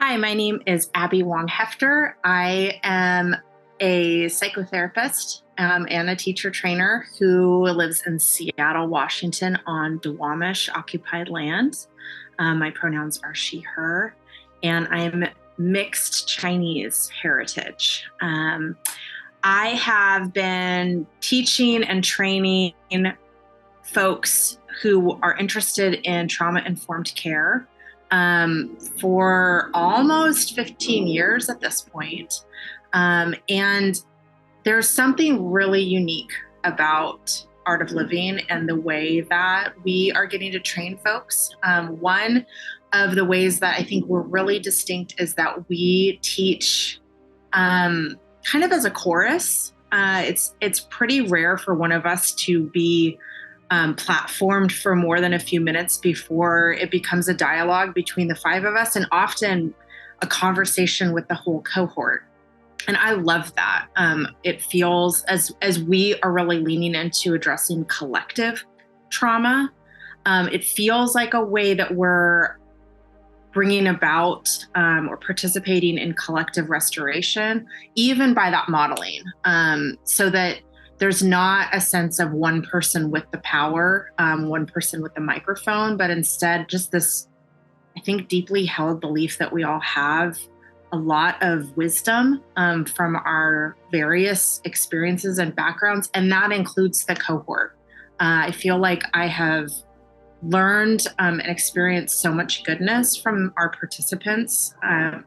Hi, my name is Abby Wong-Heffter. I am a psychotherapist and a teacher trainer who lives in Seattle, Washington on Duwamish occupied land. My pronouns are she, her, and I'm mixed Chinese heritage. I have been teaching and training folks who are interested in trauma-informed care for almost 15 years at this point. And there's something really unique about Art of Living and the way that we are getting to train folks. One of the ways that I think we're really distinct is that we teach kind of as a chorus. It's pretty rare for one of us to be platformed for more than a few minutes before it becomes a dialogue between the five of us, and often a conversation with the whole cohort. And I love that. It feels as we are really leaning into addressing collective trauma, it feels like a way that we're bringing about or participating in collective restoration, even by that modeling, so that there's not a sense of one person with the power, one person with the microphone, but instead just this, I think, deeply held belief that we all have a lot of wisdom from our various experiences and backgrounds, and that includes the cohort. I feel like I have learned and experienced so much goodness from our participants. I'm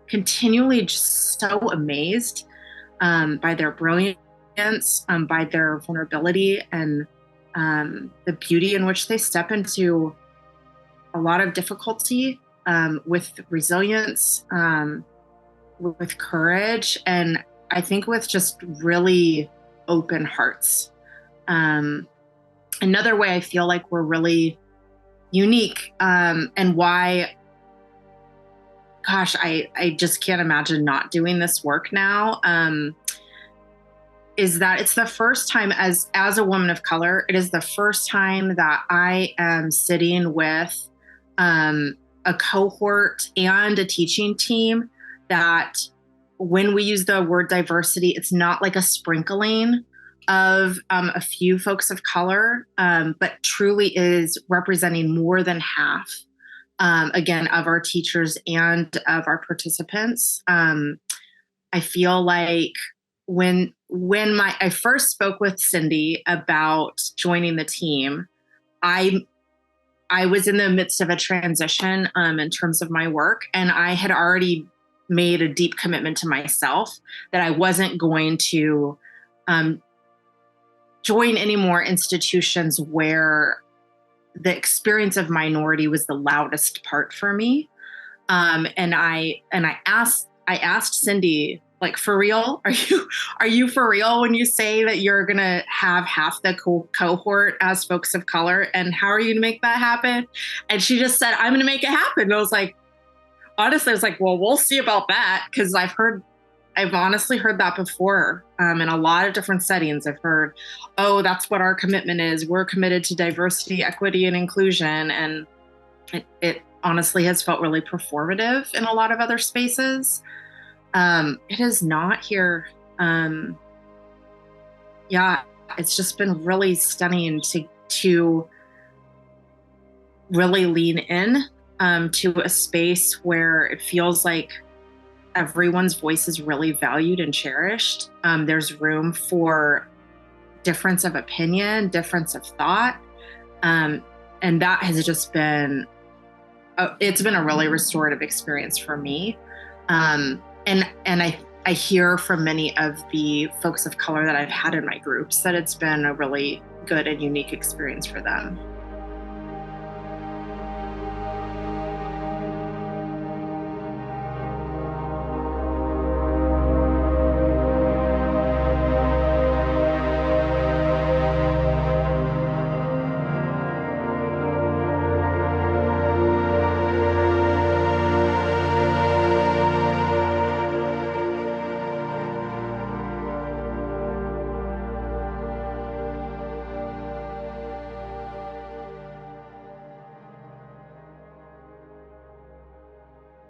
continually just so amazed by their brilliance, by their vulnerability and the beauty in which they step into a lot of difficulty with resilience, with courage, and I think with just really open hearts. Another way I feel like we're really unique, and why, gosh, I just can't imagine not doing this work now, is that it's the first time as a woman of color, it is the first time that I am sitting with a cohort and a teaching team that when we use the word diversity, it's not like a sprinkling of a few folks of color, but truly is representing more than half, again, of our teachers and of our participants. I feel like when I first spoke with Cindy about joining the team, I was in the midst of a transition in terms of my work, and I had already made a deep commitment to myself that I wasn't going to join any more institutions where the experience of minority was the loudest part for me. And I asked Cindy, like, for real, are you for real when you say that you're gonna have half the cohort as folks of color, and how are you gonna make that happen? And she just said, I'm gonna make it happen. And I was like, honestly, I was like, well, we'll see about that, because I've honestly heard that before in a lot of different settings. I've heard, oh, that's what our commitment is. We're committed to diversity, equity, and inclusion. And it honestly has felt really performative in a lot of other spaces. It is not here. Yeah, it's just been really stunning to really lean in to a space where it feels like everyone's voice is really valued and cherished. There's room for difference of opinion, difference of thought. And that has just been, it's been a really restorative experience for me. And I hear from many of the folks of color that I've had in my groups that it's been a really good and unique experience for them.